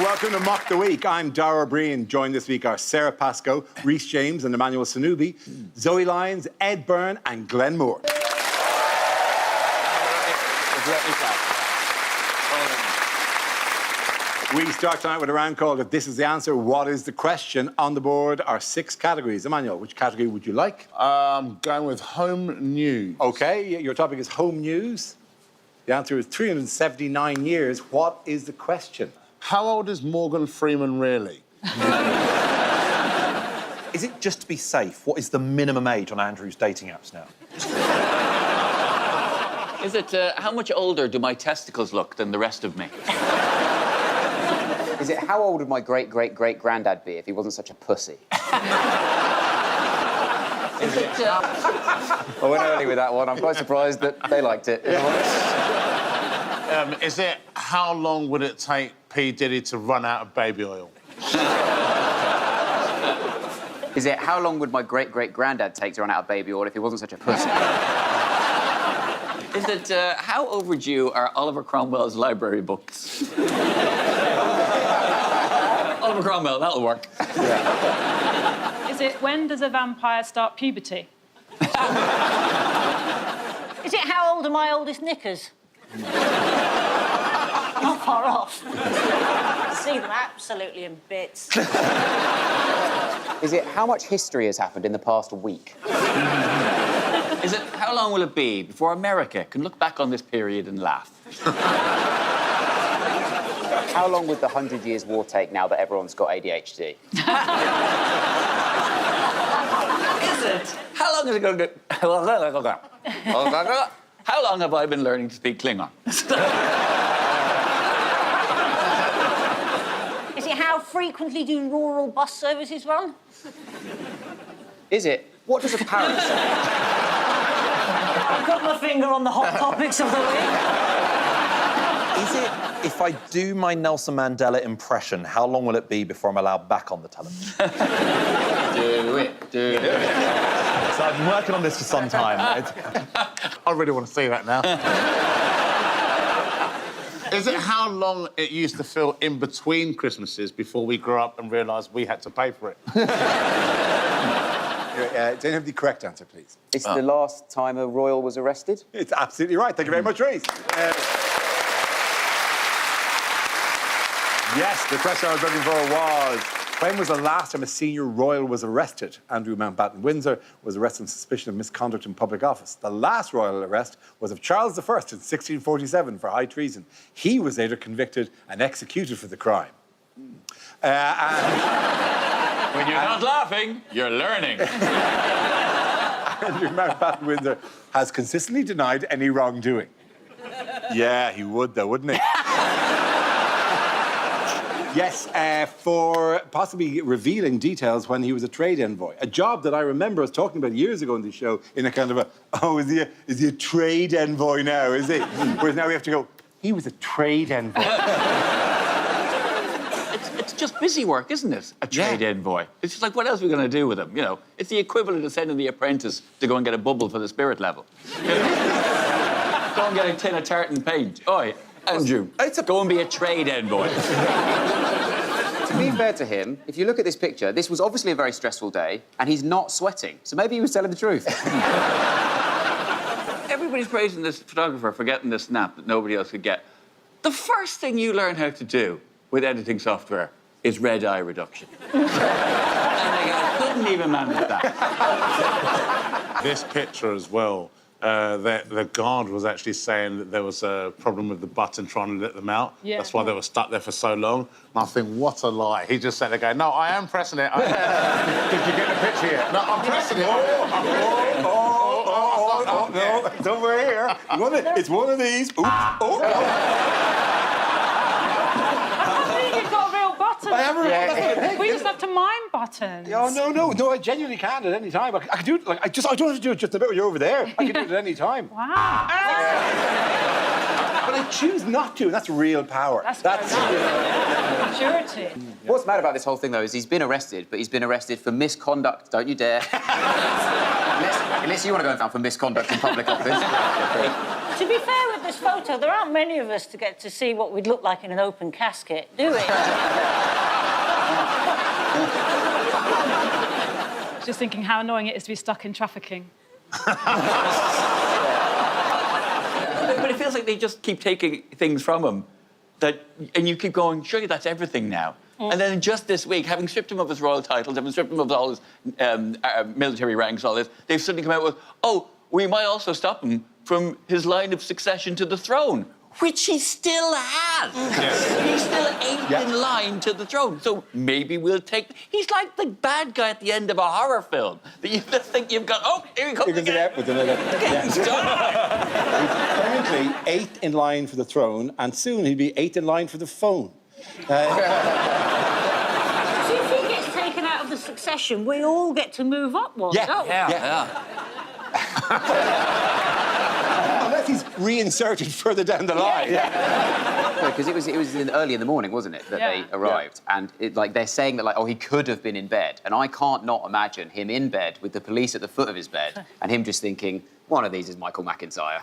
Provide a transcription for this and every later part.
welcome to Mock the Week. I'm Dara Breen. Joined this week are Sara Pascoe, Rhys James and Emmanuel Sonubi, Zoe Lyons, Ed Byrne and Glenn Moore. We start tonight with a round called If This Is the Answer, What Is the Question? On the board are 6 categories. Emmanuel, which category would you like? Going with home news. OK, your topic is home news. The answer is 379 years. What is the question? How old is Morgan Freeman really? Is it just to be safe? What is the minimum age on Andrew's dating apps now? Is it, how much older do my testicles look than the rest of me? Is it how old would my great-great-great-granddad be if he wasn't such a pussy? Is it, I went early with that one. I'm quite surprised that they liked it. Is it how long would it take P. Diddy to run out of baby oil? Is it how long would my great-great-granddad take to run out of baby oil if he wasn't such a pussy? is it, how overdue are Oliver Cromwell's library books? Oliver Cromwell, that'll work. Yeah. Is it when does a vampire start puberty? Is it how old are my oldest knickers? Not far off. See them absolutely in bits. Is it how much history has happened in the past week? Is it how long will it be before America can look back on this period and laugh? How long would the 100 Years' War take now that everyone's got ADHD? Is it? How long is it going to... How long have I been learning to speak Klingon? Is it how frequently do rural bus services run? Is it what does a parrot say? I've got my finger on the hot topics of the week. Is it, if I do my Nelson Mandela impression, how long will it be before I'm allowed back on the television? Do it. So I've been working on this for some time. I really want to see that now. Is it how long it used to feel in between Christmases before we grew up and realised we had to pay for it? Don't you have the correct answer, please? It's the last time a royal was arrested. It's absolutely right. Thank you very much, Rhys. Yes, the question I was looking for was, when was the last time a senior royal was arrested? Andrew Mountbatten Windsor was arrested on suspicion of misconduct in public office. The last royal arrest was of Charles I in 1647 for high treason. He was later convicted and executed for the crime. When you're not laughing, you're learning. Andrew Mountbatten Windsor has consistently denied any wrongdoing. Yeah, he would, though, wouldn't he? Yes, for possibly revealing details when he was a trade envoy. A job that I remember us talking about years ago on the show in a kind of a, oh, is he a trade envoy now, is he? Whereas now we have to go, he was a trade envoy. It's just busy work, isn't it? A trade envoy. It's just like, what else are we going to do with him? You know, it's the equivalent of sending the apprentice to go and get a bubble for the spirit level. You know? Go and get a tin of tartan paint. Oi, Andrew, go and be a trade envoy. To be fair to him, if you look at this picture, this was obviously a very stressful day, and he's not sweating. So maybe he was telling the truth. Everybody's praising this photographer for getting this snap that nobody else could get. The first thing you learn how to do with editing software is red eye reduction. And I couldn't even manage that. This picture as well, the guard was actually saying that there was a problem with the button trying to let them out. Yeah. That's why they were stuck there for so long. And I think, what a lie. He just sat there going, no, I am pressing it. Did you get the picture yet? No, I'm pressing it. No, it's over here. It's one of these. Oops. I think you've got a real button. I have a real button. We just have to mime buttons. Oh, no, I genuinely can at any time. I can do it, like, I don't have to do it just a bit when you're over there. I can do it at any time. Wow. But I choose not to, and that's real power. That's maturity. What's mad about this whole thing, though, is he's been arrested, but he's been arrested for misconduct. Don't you dare. unless you want to go and found for misconduct in public office. To be fair with this photo, there aren't many of us to get to see what we'd look like in an open casket, do we? Just thinking how annoying it is to be stuck in trafficking. But it feels like they just keep taking things from him, and you keep going, surely that's everything now. And then just this week, having stripped him of his royal titles, having stripped him of all his military ranks, all this, they've suddenly come out with, oh, we might also stop him from his line of succession to the throne, which he still has. Yes. He's still eighth in line to the throne. So maybe we'll take... He's like the bad guy at the end of a horror film that you just think you've got, oh, here he comes again. Currently 8th in line for the throne, and soon he'll be 8th in line for the phone. So if he gets taken out of the succession, we all get to move up one, don't we? Yeah. Unless he's reinserted further down the line. Because it was early in the morning, wasn't it, that they arrived? And they're saying that, he could have been in bed. And I can't not imagine him in bed with the police at the foot of his bed and him just thinking, one of these is Michael McIntyre.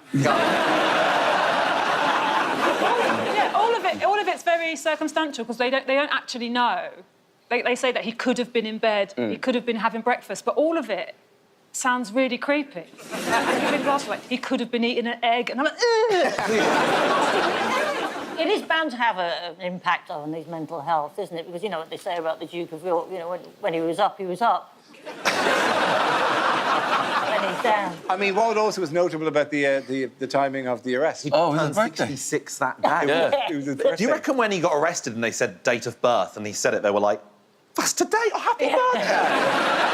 All of it's very circumstantial because they don't actually know. They say that he could have been in bed, he could have been having breakfast, but all of it sounds really creepy. He could have been eating an egg, and I'm like, ugh! It is bound to have an impact on his mental health, isn't it? Because you know what they say about the Duke of York, when he was up, he was up. When he's down. I mean, what also was notable about the timing of the arrest? Oh, it was his birthday. 66 that day. It was his birthday. Do you reckon when he got arrested and they said date of birth and he said it, they were like, that's today, oh, happy birthday!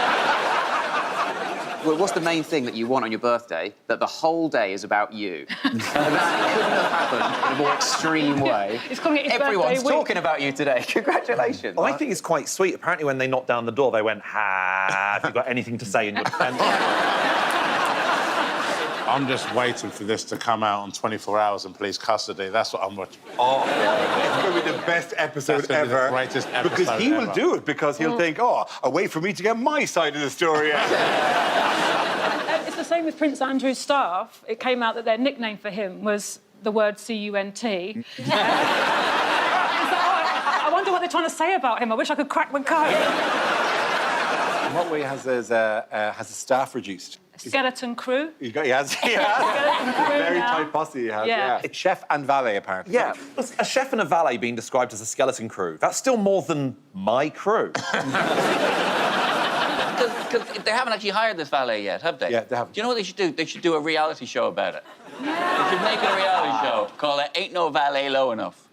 Well, what's the main thing that you want on your birthday? That the whole day is about you. And that couldn't have happened in a more extreme way. He's calling it his Everyone's birthday week. talking about you today. Congratulations. I think it's quite sweet. Apparently, when they knocked down the door, they went, have you got anything to say in your defence? I'm just waiting for this to come out on 24 hours in police custody. That's what I'm watching. Oh, it's going to be the best episode That's gonna be the ever. greatest episode because he will ever. do it, because he'll think, oh, a way for me to get my side of the story out. It's the same with Prince Andrew's staff. It came out that their nickname for him was the word CUNT. I wonder what they're trying to say about him. I wish I could crack the code. In what way has his staff reduced? Skeleton crew. He has. Skeleton crew Very now. tight posse he has, Yeah. It's chef and valet, apparently. Yeah, a chef and a valet being described as a skeleton crew, that's still more than my crew. Because they haven't actually hired this valet yet, have they? Yeah, they haven't. Do you know what they should do? They should do a reality show about it. Yeah. They should make it a reality show. Call it Ain't No Valet Low Enough.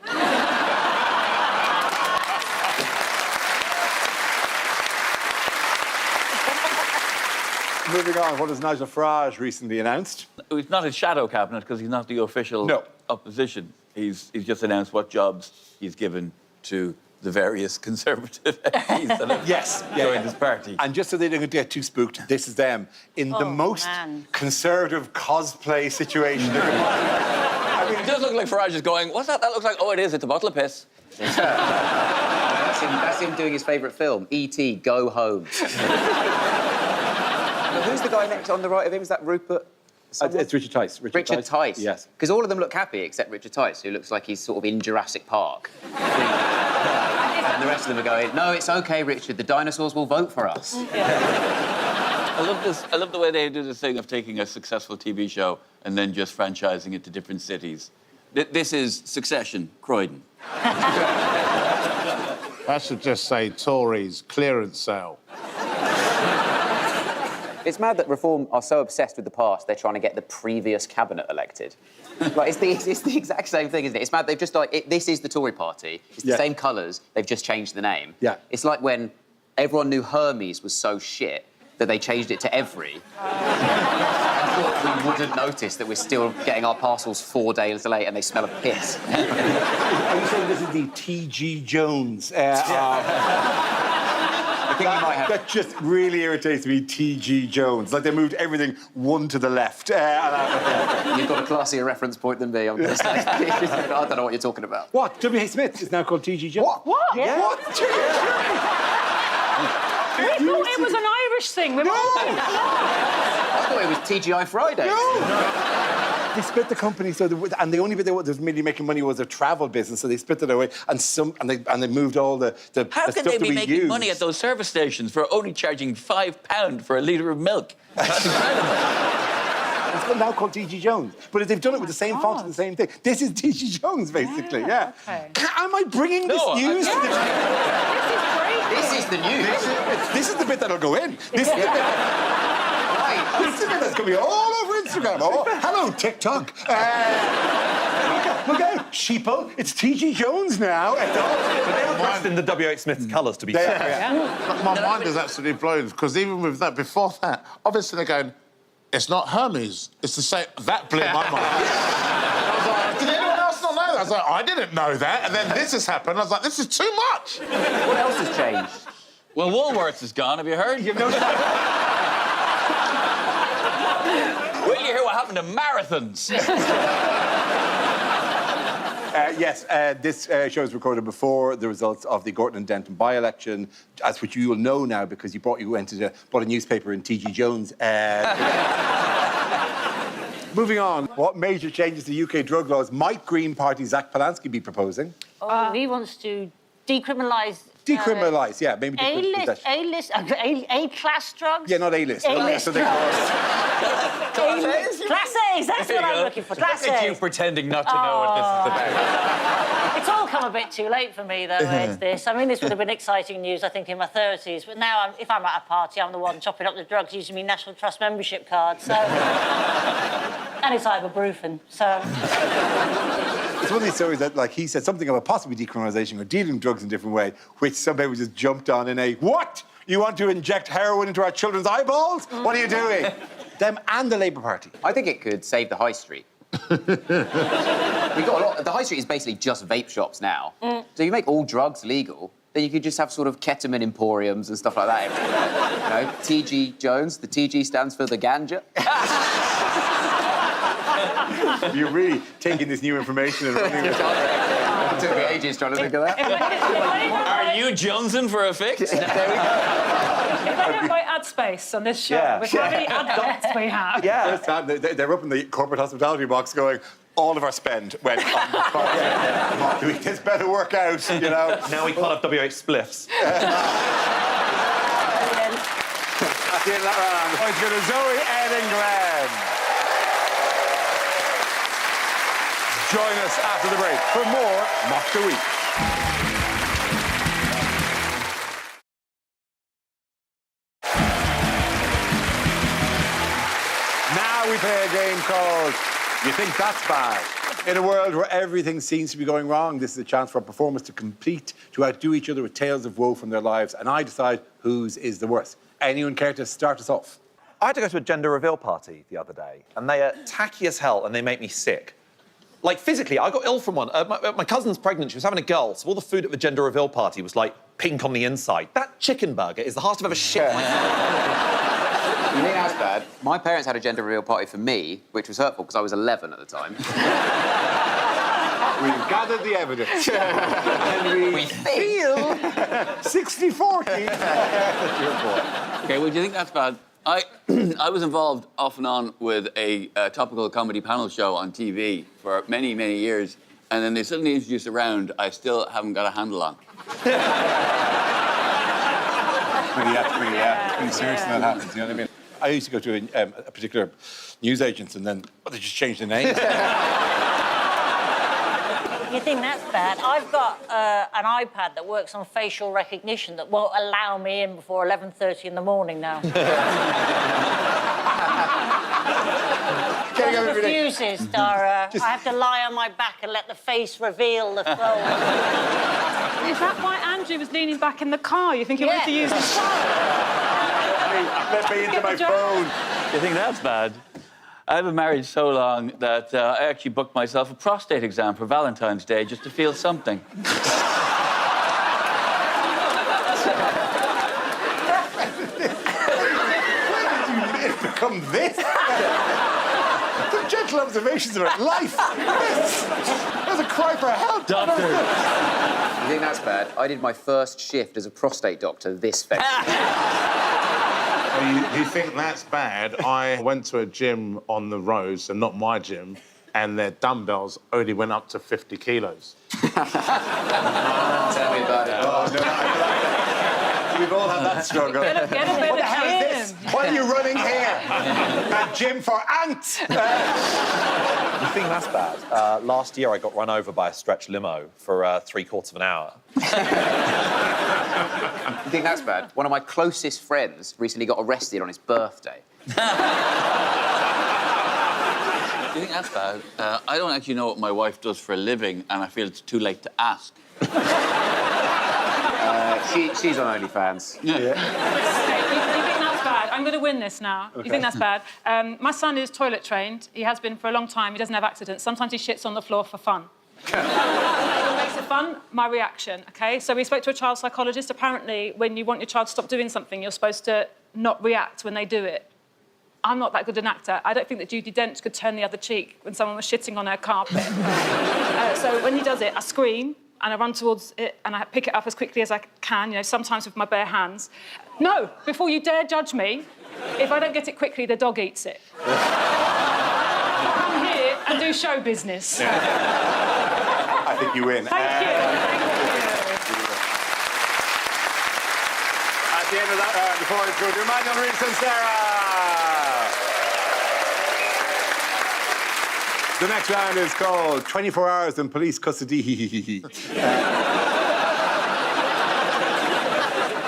Moving on, what has Nigel Farage recently announced? It's not his shadow cabinet because he's not the official opposition. He's just announced what jobs he's given to the various Conservative MPs that have joined his party. And just so they don't get too spooked, this is them in the most Conservative cosplay situation. It does look like Farage is going, what's that? That looks like, oh, it is, it's a bottle of piss. That's him doing his favourite film, E.T. Go Home. Who's the guy next on the right of him? Is that Rupert? It's Richard Tice. Richard Tice? Yes. Because all of them look happy except Richard Tice, who looks like he's sort of in Jurassic Park. And the rest of them are going, no, it's OK, Richard, the dinosaurs will vote for us. I love the way they do this thing of taking a successful TV show and then just franchising it to different cities. This is Succession, Croydon. I should just say Tories clearance sale. It's mad that Reform are so obsessed with the past, they're trying to get the previous cabinet elected. Like, it's the exact same thing, isn't it? It's mad, they've just, this is the Tory party. It's the same colours, they've just changed the name. Yeah. It's like when everyone knew Hermes was so shit that they changed it to Every. I thought we wouldn't notice that we're still getting our parcels 4 days late and they smell of piss. Are you saying this is the T.G. Jones? I think you might have... That just really irritates me, T.G. Jones. Like, they moved everything one to the left. You've got a classier reference point than me, I'm going to say. I don't know what you're talking about. What? W.H. Smith is now called T.G. Jones. What? Yeah. What? We thought it was an Irish thing. No! I thought it was TGI Fridays. No! They split the company, and the only bit that was really making money was their travel business, so they split it away, and they moved all the How the can stuff they that be we making use. money at those service stations for only charging £5 for a litre of milk? That's incredible. It's now called TG Jones, but they've done it with the same font and the same thing. This is TG Jones, basically. Yeah. Okay. Am I bringing this news to the This is the news. This is the bit that'll go in. This is the bit. This is the bit that's going to be all over Instagram. Oh, hello, TikTok. Look out, sheeple. It's TG Jones now. Dressed in the W.H. Smith's colours, to be fair. My mind is absolutely blown, because even with that, before that, obviously they're going, it's not Hermes. It's the same. That blew my mind. I was like, did anyone else not know that? I was like, I didn't know that. And then this has happened. I was like, this is too much. What else has changed? Well, Woolworths is gone. Have you heard? You've noticed that? Wait till you hear what happened to marathons. Yes, this show was recorded before the results of the Gorton and Denton by-election, as which you will know now because you bought a newspaper in TG Jones. Moving on, what major changes to UK drug laws might Green Party Zach Polansky be proposing? Oh, he wants to decriminalise... Decriminalise, yeah, maybe A-class drugs? Yeah, not A-list. A-list So they call it. Class A's, that's what I'm looking for, Class Look at you A's. pretending not to know what this is about. It's all come a bit too late for me, though, Ed, this. I mean, this would have been exciting news, I think, in my 30s. But now, if I'm at a party, I'm the one chopping up the drugs using my National Trust membership card, so... and it's ibuprofen, so... It's one of these stories that, like, he said something about possibly decriminalisation or dealing with drugs in a different way, which somebody just jumped on in a, what? You want to inject heroin into our children's eyeballs? What are you doing? Them and the Labour Party. I think it could save the high street. We got a lot. The high street is basically just vape shops now. So you make all drugs legal, then you could just have sort of ketamine emporiums and stuff like that everywhere. You know, TG Jones. The TG stands for the ganja. You're really taking this new information and running with it. It took me ages trying to think of that. Are you Johnson for a fix? If they don't buy ad space on this show, with how many ad dots we have. First time, they're up in the corporate hospitality box going, all of our spend went on this podcast. This better work out, you know. Now we can't have W.H. spliffs. That's the end of that round. Points go to Zoe, Ed and Glenn. Join us after the break for more Mock the Week. Now we play a game called You Think That's Bad. In a world where everything seems to be going wrong, this is a chance for our performers to outdo each other with tales of woe from their lives, and I decide whose is the worst. Anyone care to start us off? I had to go to a gender reveal party the other day, and they are tacky as hell, and they make me sick. Like, physically, I got ill from one. My cousin's pregnant. She was having a girl, so all the food at the gender reveal party was, like, pink on the inside. That chicken burger is the hardest I've ever shit myself. You think that's bad? My parents had a gender reveal party for me, which was hurtful because I was 11 at the time. We've gathered the evidence. And we feel 60-40. OK, well, do you think that's bad? I was involved off and on with a topical comedy panel show on TV for many, many years, and then they suddenly introduced a round I still haven't got a handle on. Pretty serious when that happens, you know what I mean? I used to go to a particular newsagent and then they just changed the name. You think that's bad? I've got an iPad that works on facial recognition that won't allow me in before 11:30 in the morning now. It refuses, Sara. I have to lie on my back and let the face reveal the phone. Is that why Andrew was leaning back in the car? You think he wanted to use his phone? Let me into my phone. You think that's bad? I've been married so long that I actually booked myself a prostate exam for Valentine's Day just to feel something. When did you become this? Some gentle observations about life. There's a cry for help. Doctor. You think that's bad? I did my first shift as a prostate doctor this February. Oh, you think that's bad? I went to a gym on the road, so not my gym, and their dumbbells only went up to 50 kilos. Tell me about it. Oh, no, we've all had that struggle. Get a better What the hell is this? What are you running here? A gym for ants! You think that's bad? Last year I got run over by a stretch limo for 3/4 of an hour. You think that's bad? One of my closest friends recently got arrested on his birthday. Do you think that's bad? I don't actually know what my wife does for a living, and I feel it's too late to ask. She's on OnlyFans. Okay, you think that's bad? I'm going to win this now. Okay. You think that's bad? My son is toilet trained. He has been for a long time. He doesn't have accidents. Sometimes he shits on the floor for fun. What makes it fun? My reaction, OK? So we spoke to a child psychologist. Apparently, when you want your child to stop doing something, you're supposed to not react when they do it. I'm not that good an actor. I don't think that Judi Dench could turn the other cheek when someone was shitting on her carpet. So when he does it, I scream, and I run towards it and I pick it up as quickly as I can, sometimes with my bare hands. No, before you dare judge me, if I don't get it quickly, the dog eats it. Come here and do show business. I think you win. Thank you. At the end of that round, before it's go to Emmanuel, Rhys and Sara. The next round is called 24 Hours in Police Custody.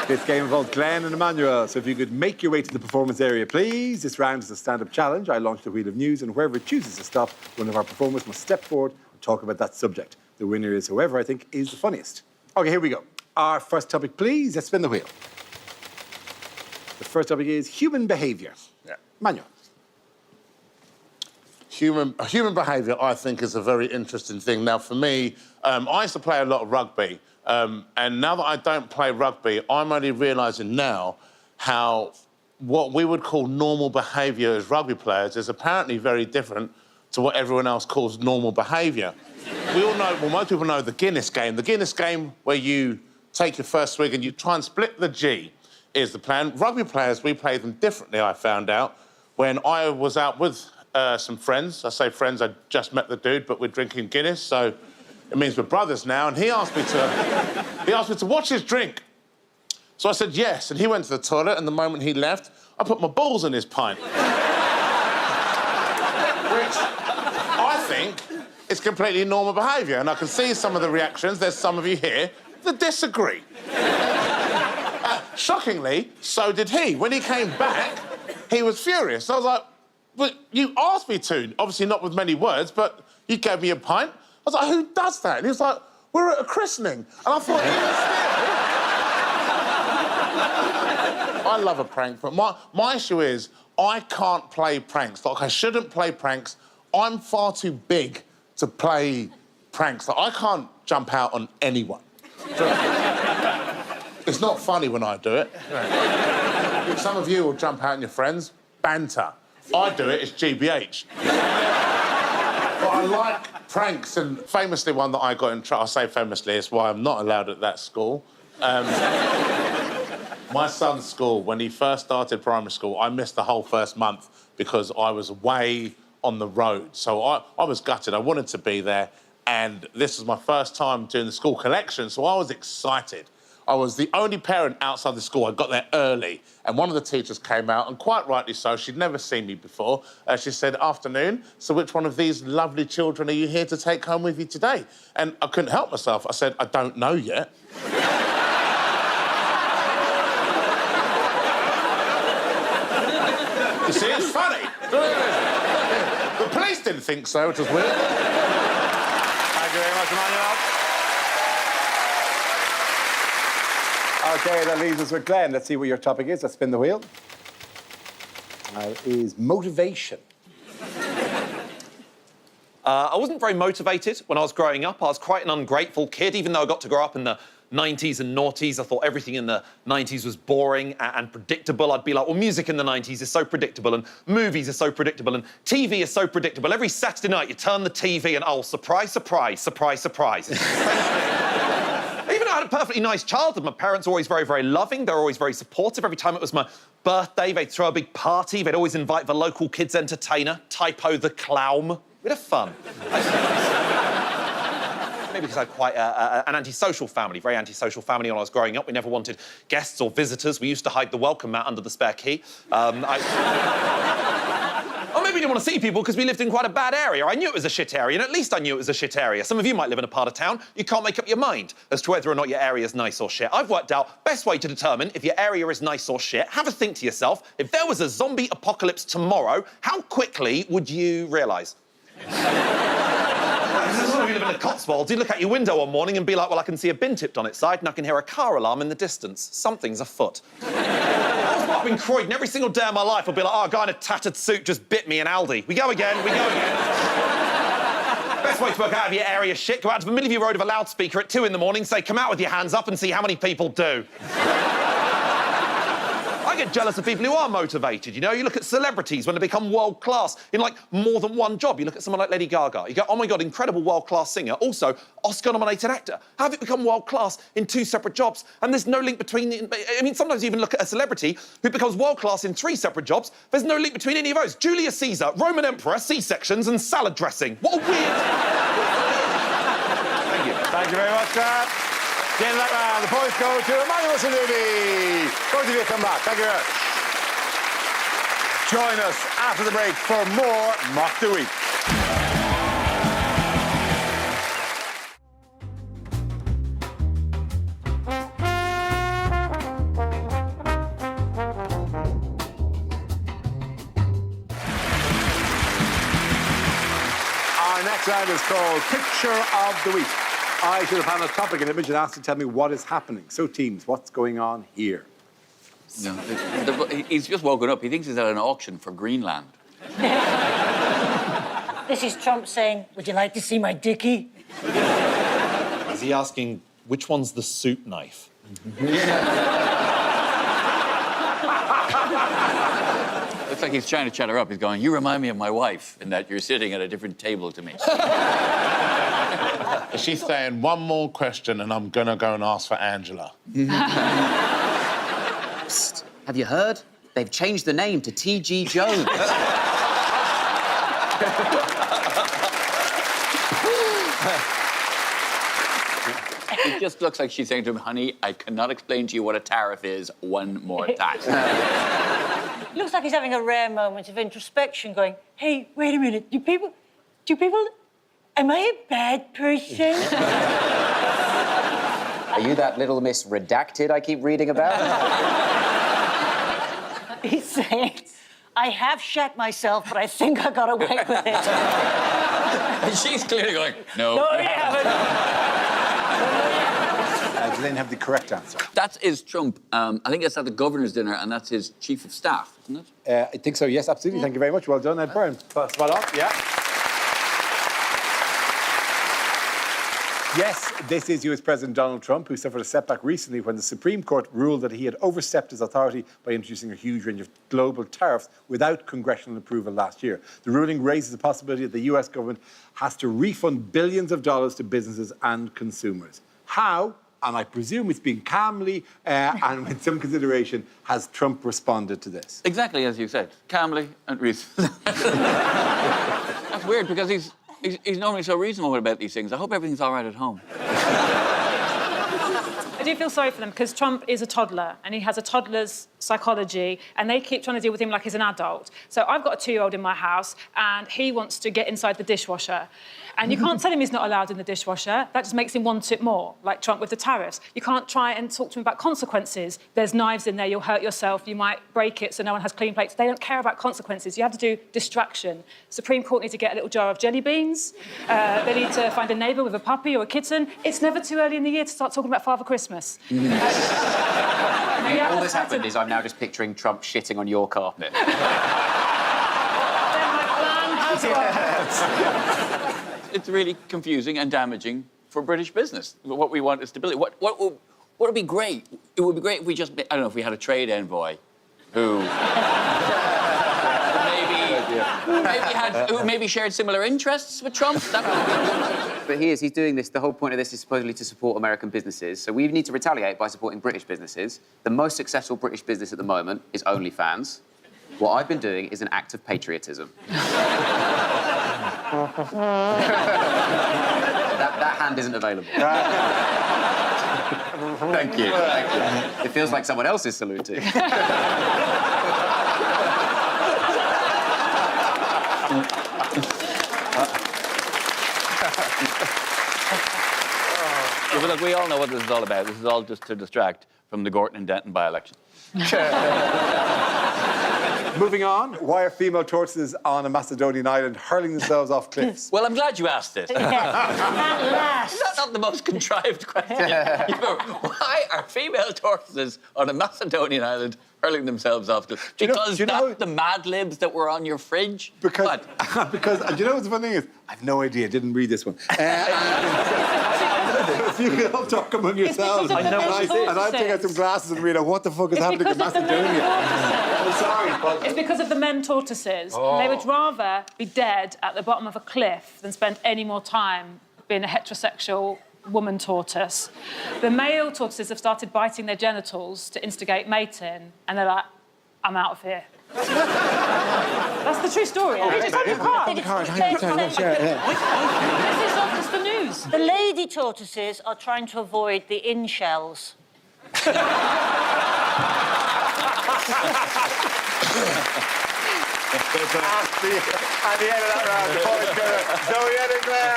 This game involves Glenn and Emmanuel, so if you could make your way to the performance area, please. This round is a stand-up challenge. I launch the Wheel of News, and wherever it chooses to stop, one of our performers must step forward and talk about that subject. The winner is whoever I think is the funniest. OK, here we go. Our first topic, please. Let's spin the wheel. The first topic is human behaviour. Yeah. Emmanuel. Human behaviour, I think, is a very interesting thing. Now, for me, I used to play a lot of rugby, and now that I don't play rugby, I'm only realising now how what we would call normal behaviour as rugby players is apparently very different to what everyone else calls normal behaviour. We all know, well, most people know the Guinness game. The Guinness game, where you take your first swig and you try and split the G, is the plan. Rugby players, we play them differently, I found out, when I was out with some friends. I say friends, I just met the dude, but we're drinking Guinness, so it means we're brothers now, and he asked me to watch his drink. So I said yes, and he went to the toilet, and the moment he left, I put my balls in his pint. Which I think is completely normal behaviour, and I can see some of the reactions. There's some of you here that disagree. Shockingly, so did he. When he came back, he was furious. I was like, but you asked me to, obviously not with many words, but you gave me a pint. I was like, who does that? And he was like, we're at a christening. And I thought, I love a prank, but my issue is I can't play pranks. Like, I shouldn't play pranks. I'm far too big to play pranks. Like, I can't jump out on anyone. It's not funny when I do it. Some of you will jump out on your friends. Banter. I do it, it's GBH. But I like pranks, and famously one that I got in trouble, I say famously, it's why I'm not allowed at that school. My son's school, when he first started primary school, I missed the whole first month because I was away on the road. So I was gutted, I wanted to be there, and this was my first time doing the school collection, so I was excited. I was the only parent outside the school. I got there early, and one of the teachers came out, and quite rightly so, she'd never seen me before. She said, afternoon, so which one of these lovely children are you here to take home with you today? And I couldn't help myself. I said, I don't know yet. You see, it's funny. The police didn't think so, which was weird. Thank you very much, Emmanuel. OK, that leaves us with Glenn. Let's see what your topic is. Let's spin the wheel. Is motivation. I wasn't very motivated when I was growing up. I was quite an ungrateful kid, even though I got to grow up in the 90s and noughties. I thought everything in the 90s was boring and predictable. I'd be like, well, music in the 90s is so predictable, and movies are so predictable, and TV is so predictable. Every Saturday night, you turn the TV and, oh, surprise, surprise, surprise, surprise. Even though I had a a perfectly nice childhood. My parents were always very, very loving. They were always very supportive. Every time it was my birthday, they'd throw a big party. They'd always invite the local kids entertainer, Typo the Clown. We'd have fun. Maybe because I had quite an antisocial family, very antisocial family when I was growing up. We never wanted guests or visitors. We used to hide the welcome mat under the spare key. Or maybe we didn't want to see people because we lived in quite a bad area. I knew it was a shit area, and at least I knew it was a shit area. Some of you might live in a part of town you can't make up your mind as to whether or not your area is nice or shit. I've worked out best way to determine if your area is nice or shit. Have a think to yourself. If there was a zombie apocalypse tomorrow, how quickly would you realise? Some of you live in the Cotswolds, you look out your window one morning and be like, well, I can see a bin tipped on its side and I can hear a car alarm in the distance. Something's afoot. I was brought up in Croydon. Every single day of my life I'll be like, oh, a guy in a tattered suit just bit me in Aldi. We go again. Best way to work out if your area shit, go out to the middle of your road with a loudspeaker at 2 in the morning, say, come out with your hands up and see how many people do. I get jealous of people who are motivated, you know? You look at celebrities when they become world-class in, like, more than one job. You look at someone like Lady Gaga. You go, oh, my God, incredible world-class singer. Also, Oscar-nominated actor. How have it become world-class in 2 separate jobs? And there's no link between... I mean, sometimes you even look at a celebrity who becomes world-class in 3 separate jobs. There's no link between any of those. Julius Caesar, Roman Emperor, C-sections and salad dressing. What a weird... Thank you. Thank you very much, sir. The end of that round, the points go to Emmanuel Sonubi. Both of you come back. Thank you very much. Join us after the break for more Mock the Week. Our next round is called Picture of the Week. I should have had a topic and image and asked to tell me what is happening. So, teams, what's going on here? No, he's just woken up. He thinks he's at an auction for Greenland. This is Trump saying, would you like to see my dickie? Is he asking, which one's the soup knife? Looks like he's trying to chat her up. He's going, you remind me of my wife in that you're sitting at a different table to me. She's saying, one more question and I'm gonna go and ask for Angela. Psst. Have you heard? They've changed the name to T.G. Jones. It just looks like she's saying to him, honey, I cannot explain to you what a tariff is one more time. Looks like he's having a rare moment of introspection, going, hey, wait a minute, do people, am I a bad person? Are you that little Miss Redacted I keep reading about? He's saying, I have shat myself, but I think I got away with it. And she's clearly going, no. No, you haven't. They didn't have the correct answer. That is Trump. I think that's at the governor's dinner, and that's his chief of staff, isn't it? I think so, yes, absolutely. Thank you very much. Well done, Ed Byrne. Spot on, yeah. Yes, this is US President Donald Trump, who suffered a setback recently when the Supreme Court ruled that he had overstepped his authority by introducing a huge range of global tariffs without congressional approval last year. The ruling raises the possibility that the US government has to refund billions of dollars to businesses and consumers. How, and I presume it's been calmly and with some consideration, has Trump responded to this? Exactly as you said, calmly and Rhys. That's weird because he's normally so reasonable about these things. I hope everything's all right at home. I do feel sorry for them because Trump is a toddler and he has a toddler's psychology and they keep trying to deal with him like he's an adult. So I've got a 2-year-old in my house and he wants to get inside the dishwasher. And you can't tell him he's not allowed in the dishwasher. That just makes him want it more, like Trump with the tariffs. You can't try and talk to him about consequences. There's knives in there, you'll hurt yourself, you might break it so no one has clean plates. They don't care about consequences. You have to do distraction. Supreme Court need to get a little jar of jelly beans. They need to find a neighbour with a puppy or a kitten. It's never too early in the year to start talking about Father Christmas. All that's happened is I'm now just picturing Trump shitting on your carpet. It's really confusing and damaging for British business. What we want is stability. What would be great? It would be great if we just, I don't know, if we had a trade envoy who maybe who maybe shared similar interests with Trump. But he's doing this, the whole point of this is supposedly to support American businesses. So we need to retaliate by supporting British businesses. The most successful British business at the moment is OnlyFans. What I've been doing is an act of patriotism. that hand isn't available. Thank you. Thank you. It feels like someone else is saluting. Yeah, but look, we all know what this is all about. This is all just to distract from the Gorton and Denton by-election. Moving on, why are female tortoises on a Macedonian island hurling themselves off cliffs? Well, I'm glad you asked this. At last. Is that not the most contrived question? You know, why are female tortoises on a Macedonian island hurling themselves off cliffs? Because do you know that's the Mad Libs that were on your fridge? Because, because do you know what the funny thing is? I have no idea, didn't read this one. If you can all talk among yourselves. I know what and I'll take out some glasses and read out what the fuck is happening in Macedonia. I'm sorry, but... It's because of the men tortoises. They would rather be dead at the bottom of a cliff than spend any more time being a heterosexual woman tortoise. The male tortoises have started biting their genitals to instigate mating, and they're like, I'm out of here. That's the true story. It's on the card. This is not just the news. The lady tortoises are trying to avoid the in-shells. And the end of that round, the point goes to Zoe Edingley.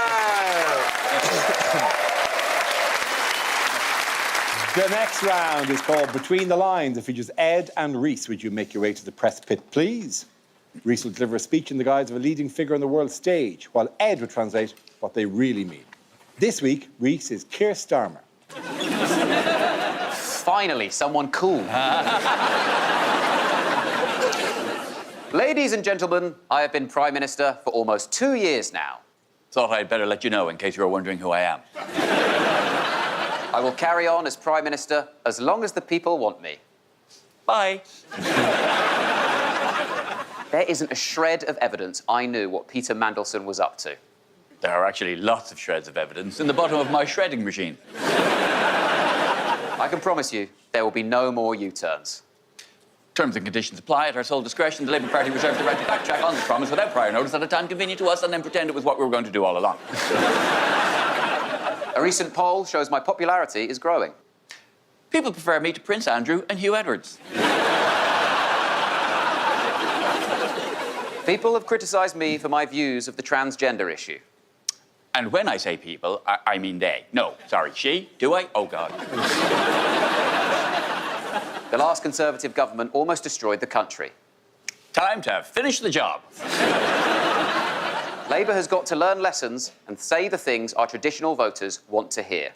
The next round is called Between the Lines. It features Ed and Rhys. Would you make your way to the press pit, please? Rhys will deliver a speech in the guise of a leading figure on the world stage, while Ed will translate what they really mean. This week, Rhys is Keir Starmer. Finally, someone cool. Ladies and gentlemen, I have been Prime Minister for almost 2 years now. Thought I'd better let you know in case you were wondering who I am. I will carry on as Prime Minister as long as the people want me. Bye. There isn't a shred of evidence I knew what Peter Mandelson was up to. There are actually lots of shreds of evidence in the bottom of my shredding machine. I can promise you there will be no more U-turns. Terms and conditions apply at our sole discretion. The Labour Party reserves the right to backtrack on this promise without prior notice at a time convenient to us and then pretend it was what we were going to do all along. A recent poll shows my popularity is growing. People prefer me to Prince Andrew and Hugh Edwards. People have criticised me for my views of the transgender issue. And when I say people, I mean they. No, sorry, she. Do I? Oh, God. The last Conservative government almost destroyed the country. Time to finish the job. Labour has got to learn lessons and say the things our traditional voters want to hear.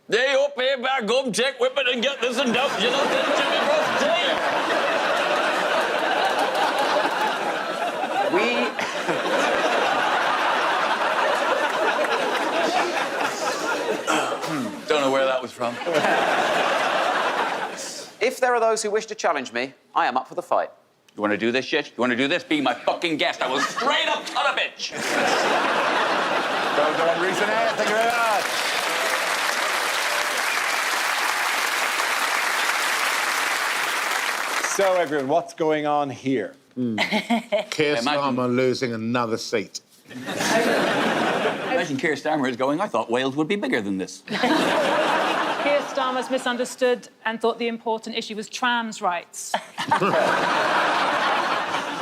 They up here back home, check whipping and get this and that, you know, Don't know where that was from. If there are those who wish to challenge me, I am up for the fight. You want to do this shit? You want to do this? Be my fucking guest. I will straight up cut a bitch. Well done, Rhys and Ed. Thank you very much. So, everyone, what's going on here? Keir Starmer losing another seat. Imagine Keir Starmer is going, I thought Wales would be bigger than this. Keir Starmer's misunderstood and thought the important issue was trans rights.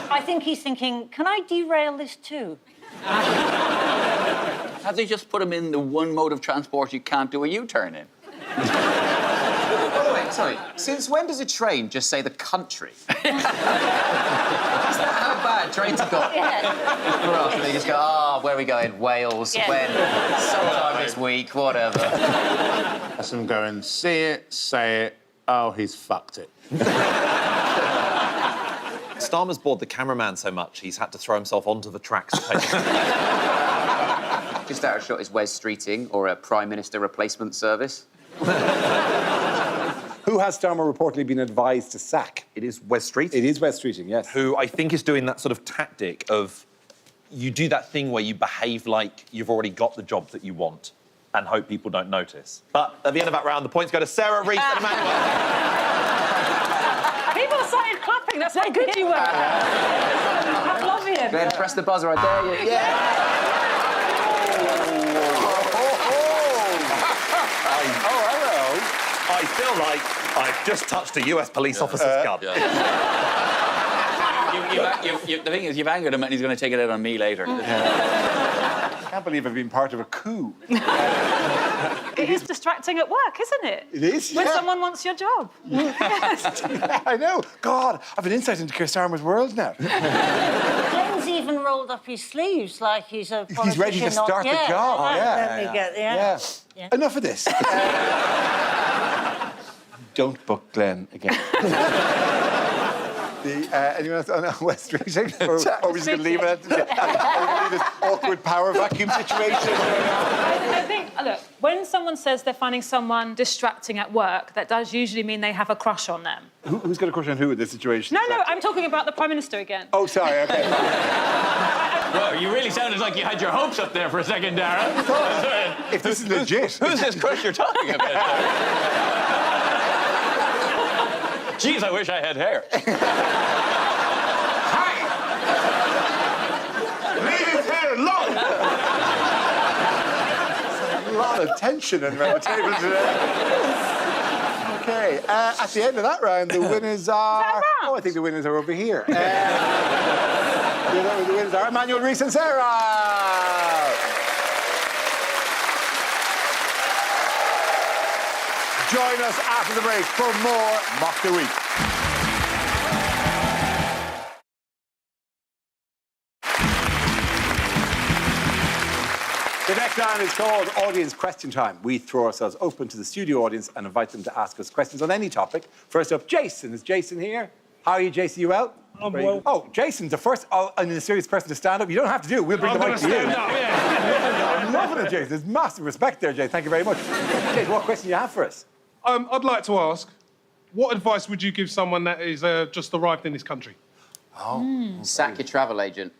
I think he's thinking, can I derail this too? Have they just put him in the one mode of transport you can't do a U-turn in? Wait, sorry. Since when does a train just say the country? Is that how bad trains have got? Yeah. For us, they just go, where are we going? Wales, Yeah. when? Sometime this week, whatever. That's him going, see it, say it, oh, he's fucked it. Starmer's bored the cameraman so much, he's had to throw himself onto the tracks to take Just out of shot is Wes Streeting or a Prime Minister replacement service. Who has Starmer reportedly been advised to sack? It is Wes Streeting. It is Wes Streeting, yes. Who I think is doing that sort of tactic of you do that thing where you behave like you've already got the job that you want and hope people don't notice. But at the end of that round, the points go to Sara, Rhys and Emmanuel. People started clapping. That's how good you were. I love him. Glenn, press the buzzer right there. Hello. I feel like I've just touched a US police officer's gun. The thing is, you've angered him and he's going to take it out on me later. I can't believe I've been part of a coup. It is distracting at work, isn't it? It is, When yeah. someone wants your job. I know. God, I've an insight into Keir Starmer's world now. Glenn's even rolled up his sleeves like he's a politician. He's ready to start the job. Yeah. Enough of this. Don't book Glenn again. Anyone else on West Streeting? Or are we just going to leave it at this awkward power vacuum situation? I think, look, when someone says they're finding someone distracting at work, that does usually mean they have a crush on them. Who's got a crush on who in this situation? No, I'm talking about the Prime Minister again. Oh, sorry, OK. Well, you really sounded like you had your hopes up there for a second, Dara. If this is legit. Who's this crush you're talking about? Jeez, I wish I had hair. Leave his hair alone! A lot of tension around the table today. OK, at the end of that round, the winners are... Oh, I think the winners are over here. The winners are Emmanuel, Rhys and Sara. Join us after the break for more Mock the Week. The next round is called Audience Question Time. We throw ourselves open to the studio audience and invite them to ask us questions on any topic. First up, Jason. Is Jason here? How are you, Jason? You well? I'm well. Oh, Jason's the first and the serious person to stand up. You don't have to do it. We'll bring the mic to you. Stand up, yeah. I'm loving it, Jason. There's massive respect there, Jason. Thank you very much. Jason, what question do you have for us? I'd like to ask, what advice would you give someone that is just arrived in this country? Sack your travel agent.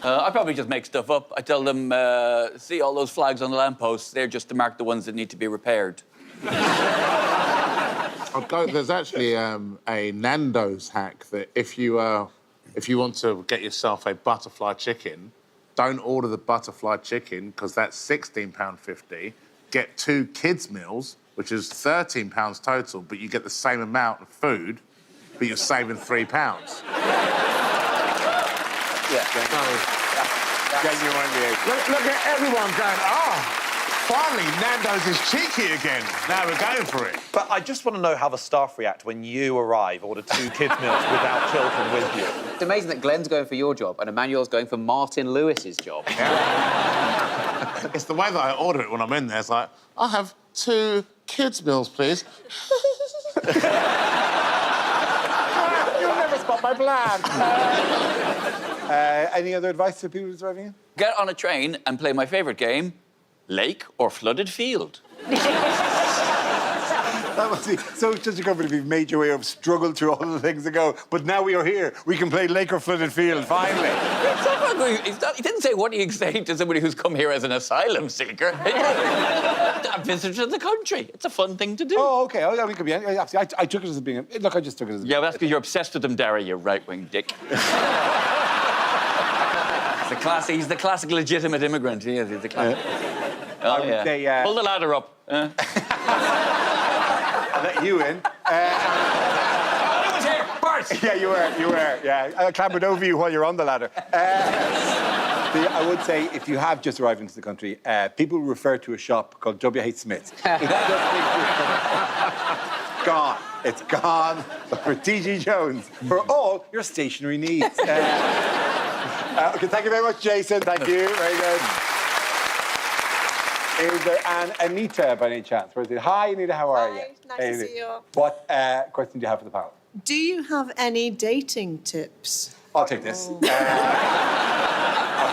I probably just make stuff up. I tell them, see all those flags on the lampposts? They're just to mark the ones that need to be repaired. There's actually a Nando's hack that if you want to get yourself a butterfly chicken, don't order the butterfly chicken because that's £16.50. Get 2 kids' meals, which is £13 total, but you get the same amount of food, but you're saving £3. Genuinely. Look at everyone going, finally, Nando's is cheeky again. Now we're going for it. But I just want to know how the staff react when you arrive, order 2 kids' meals without children with you. It's amazing that Glenn's going for your job and Emmanuel's going for Martin Lewis's job. It's the way that I order it when I'm in there. It's like, I'll have 2 kids' meals, please. You'll never spot my plan. Any other advice to people who's arriving in? Get on a train and play my favourite game, lake or flooded field. That must be so such a company. We've made your way up, struggled through all the things to go, but now we are here. We can play lake or flooded field, finally. He didn't say what do you say to somebody who's come here as an asylum seeker. A visitor to the country. It's a fun thing to do. Oh, OK. I mean, it could be. I took it as being. Look, I just took it as. Yeah, well, that's because you're obsessed with them, Dara, you right-wing dick. He's the classic legitimate immigrant. He is. He's the classic. Oh, yeah. Say, pull the ladder up. I'll let you in. I was here first. Yeah, you were. Yeah, I clambered over you while you're on the ladder. I would say, if you have just arrived into the country, people refer to a shop called W.H. Smith's. Gone. It's gone for T.G. Jones for all your stationery needs. OK, thank you very much, Jason. Thank you. Very good. Is there an Anita by any chance? Where is it? Hi, Anita. How are you? Nice to see you. What question do you have for the panel? Do you have any dating tips? I'll take this. A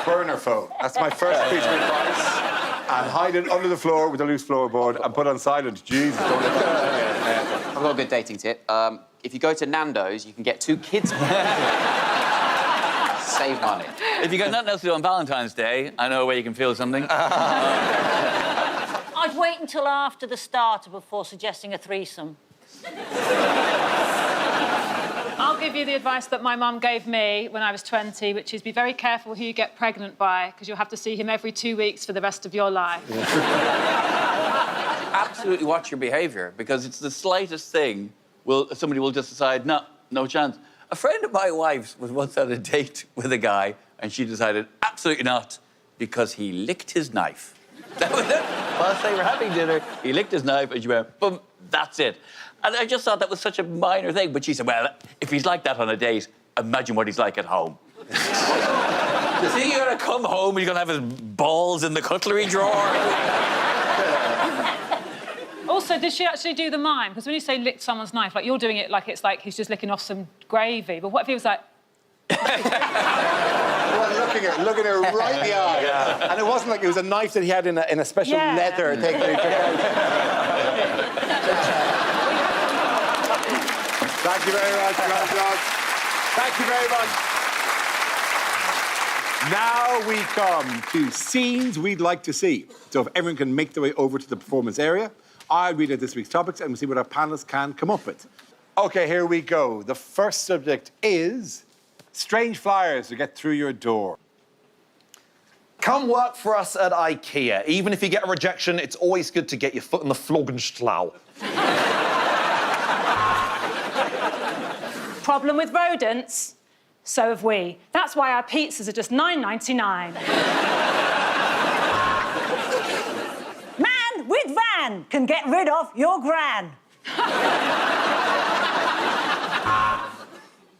burner phone. That's my first piece of advice. And hide it under the floor with a loose floorboard and put on silent. Jesus, don't let that. I've got a good dating tip. If you go to Nando's, you can get 2 kids. Save money. If you got nothing else to do on Valentine's Day, I know where you can feel something. I'd wait until after the starter before suggesting a threesome. I'll give you the advice that my mum gave me when I was 20, which is be very careful who you get pregnant by, because you'll have to see him every 2 weeks for the rest of your life. Absolutely watch your behaviour, because it's the slightest thing somebody will just decide, no chance. A friend of my wife's was once on a date with a guy, and she decided absolutely not, because he licked his knife. That was it. Whilst they were having dinner, he licked his knife, and she went, boom, that's it. And I just thought that was such a minor thing. But she said, well, if he's like that on a date, imagine what he's like at home. Is he going to come home and he's going to have his balls in the cutlery drawer? Also, did she actually do the mime? Because when you say licked someone's knife, like, you're doing it like it's like he's just licking off some gravy. But what if he was like... Well, looking her right in the eye. Yeah. And it wasn't like it was a knife that he had in a special leather thing that he took out. Thank you very much, Rob. Thank you very much. Now we come to scenes we'd like to see. So if everyone can make their way over to the performance area, I'll read out this week's topics and we'll see what our panelists can come up with. OK, here we go. The first subject is strange flyers to get through your door. Come work for us at IKEA. Even if you get a rejection, it's always good to get your foot in the Floggenstlau. Problem with rodents? So have we. That's why our pizzas are just $9.99. Man with van can get rid of your gran.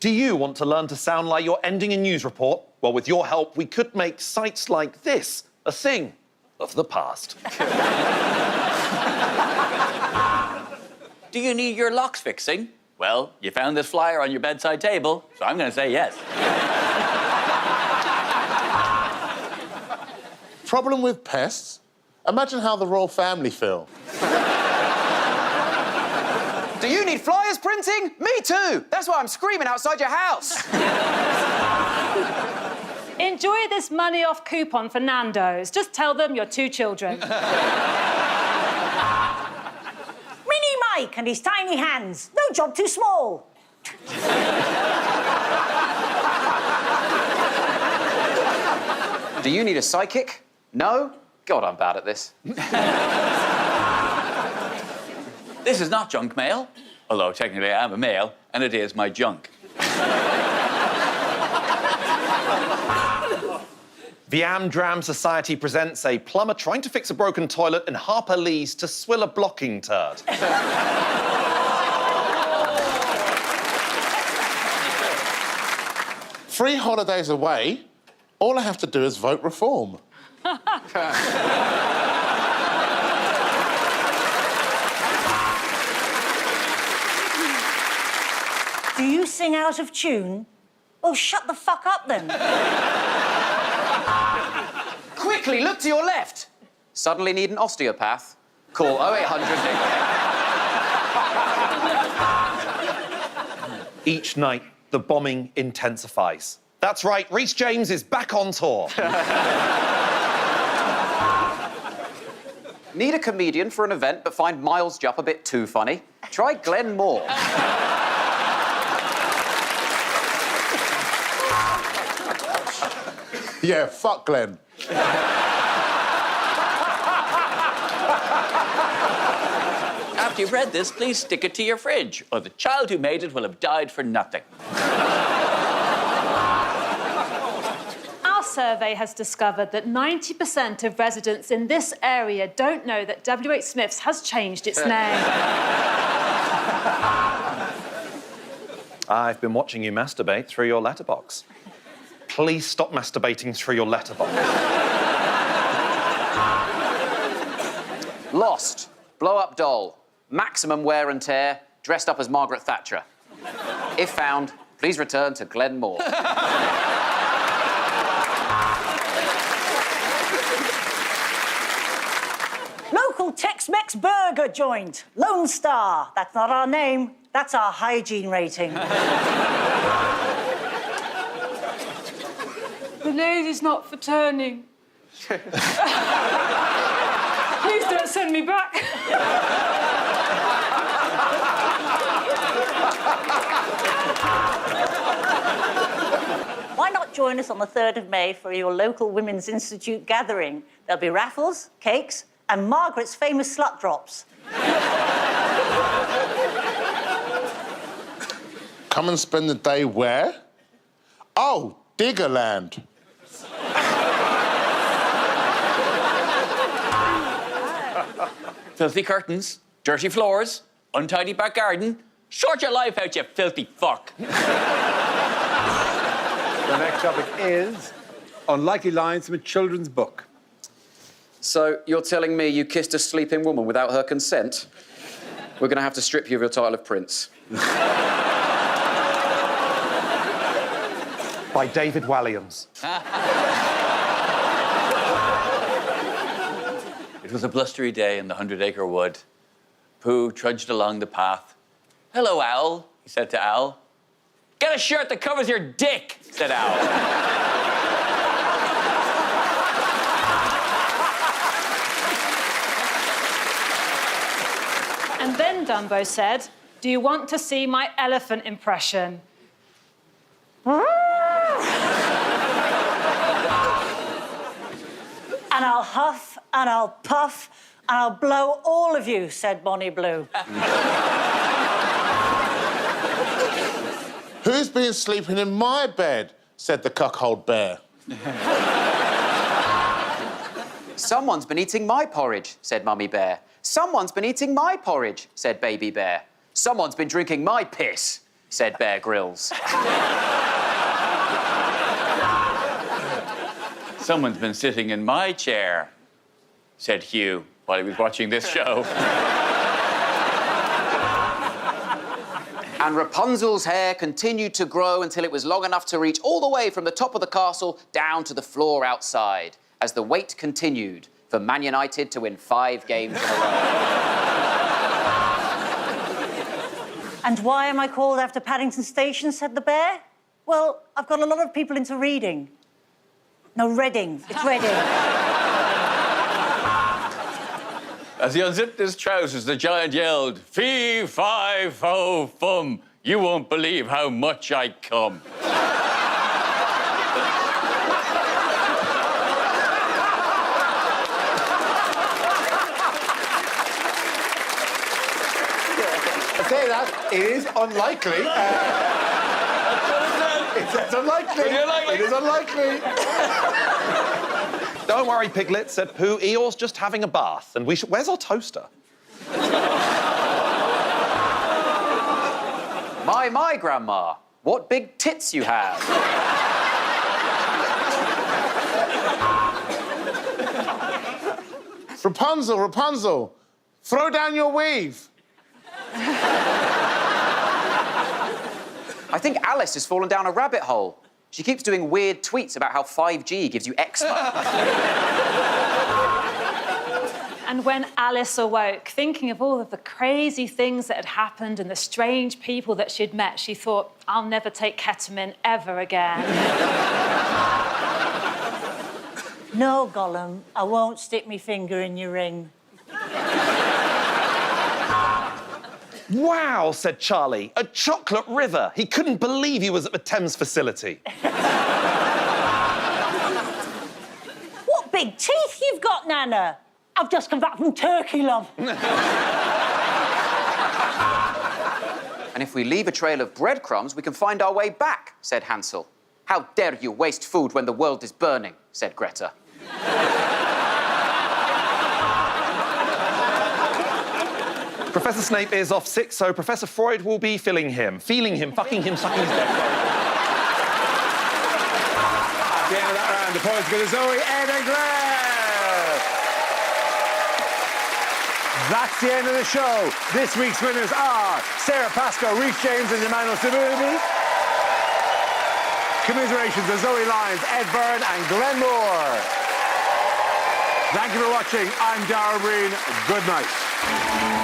Do you want to learn to sound like you're ending a news report? Well, with your help, we could make sites like this a thing of the past. Do you need your locks fixing? Well, you found this flyer on your bedside table, so I'm going to say yes. Problem with pests? Imagine how the royal family feel. Do you need flyers printing? Me too. That's why I'm screaming outside your house. Enjoy this money off coupon for Nando's. Just tell them your 2 children. Mini Mike and his tiny hands. No job too small. Do you need a psychic? No? God, I'm bad at this. This is not junk mail, although technically I am a male, and it is my junk. The Amdram Society presents a plumber trying to fix a broken toilet and Harper Lee's to swill a blocking turd. 3 holidays away, all I have to do is vote reform. Do you sing out of tune? Well, shut the fuck up then. Quickly, look to your left. Suddenly need an osteopath? Call 0800... Each night, the bombing intensifies. That's right, Rhys James is back on tour. Need a comedian for an event but find Miles Jupp a bit too funny? Try Glenn Moore. Yeah, fuck Glenn. After you've read this, please stick it to your fridge, or the child who made it will have died for nothing. Our survey has discovered that 90% of residents in this area don't know that WH Smith's has changed its name. I've been watching you masturbate through your letterbox. Please stop masturbating through your letterbox. Lost. Blow-up doll. Maximum wear and tear. Dressed up as Margaret Thatcher. If found, please return to Glenn Moore. Local Tex-Mex burger joint. Lone Star. That's not our name. That's our hygiene rating. The lady's not for turning. Please don't send me back. Why not join us on the 3rd of May for your local Women's Institute gathering? There'll be raffles, cakes, and Margaret's famous slut drops. Come and spend the day where? Oh, Diggerland. Filthy curtains, dirty floors, untidy back garden. Sort your life out, you filthy fuck. The next topic is unlikely lines from a children's book. So you're telling me you kissed a sleeping woman without her consent? We're going to have to strip you of your title of prince. By David Walliams. It was a blustery day in the 100-acre wood. Pooh trudged along the path. "Hello, Owl," he said to Owl. "Get a shirt that covers your dick," said Owl. And then Dumbo said, "Do you want to see my elephant impression?" And I'll huff, and I'll puff, and I'll blow all of you, said Bonnie Blue. Who's been sleeping in my bed? Said the cuckold bear. Someone's been eating my porridge, said Mummy Bear. Someone's been eating my porridge, said Baby Bear. Someone's been drinking my piss, said Bear Grylls. "Someone's been sitting in my chair," said Hugh while he was watching this show. And Rapunzel's hair continued to grow until it was long enough to reach all the way from the top of the castle down to the floor outside, as the wait continued for Man United to win 5 games in a row. And why am I called after Paddington Station, said the bear? Well, I've got a lot of people into reading. No, Reading. It's Reading. As he unzipped his trousers, the giant yelled, "Fee, fi, fo, fum. You won't believe how much I come." I say that, it is unlikely. It's unlikely. It is unlikely. Don't worry, Piglet, said Pooh. Eeyore's just having a bath, and where's our toaster? My, Grandma, what big tits you have. Rapunzel, Rapunzel, throw down your weave. I think Alice has fallen down a rabbit hole. She keeps doing weird tweets about how 5G gives you eczema. And when Alice awoke, thinking of all of the crazy things that had happened and the strange people that she'd met, she thought, I'll never take ketamine ever again. No, Gollum, I won't stick me finger in your ring. Wow, said Charlie, a chocolate river. He couldn't believe he was at the Thames facility. What big teeth you've got, Nana. I've just come back from Turkey, love. And if we leave a trail of breadcrumbs, we can find our way back, said Hansel. How dare you waste food when the world is burning, said Greta. Professor Snape is off sick, so Professor Freud will be feeling him, fucking him, sucking his dick. At the end of that round, the points go to Zoe, Ed and Glenn. That's the end of the show. This week's winners are Sara, Pascoe, Rhys James and Emmanuel Sonubi. Commiserations to Zoe Lyons, Ed Byrne and Glenn Moore. Thank you for watching. I'm Darrell Breen. Good night.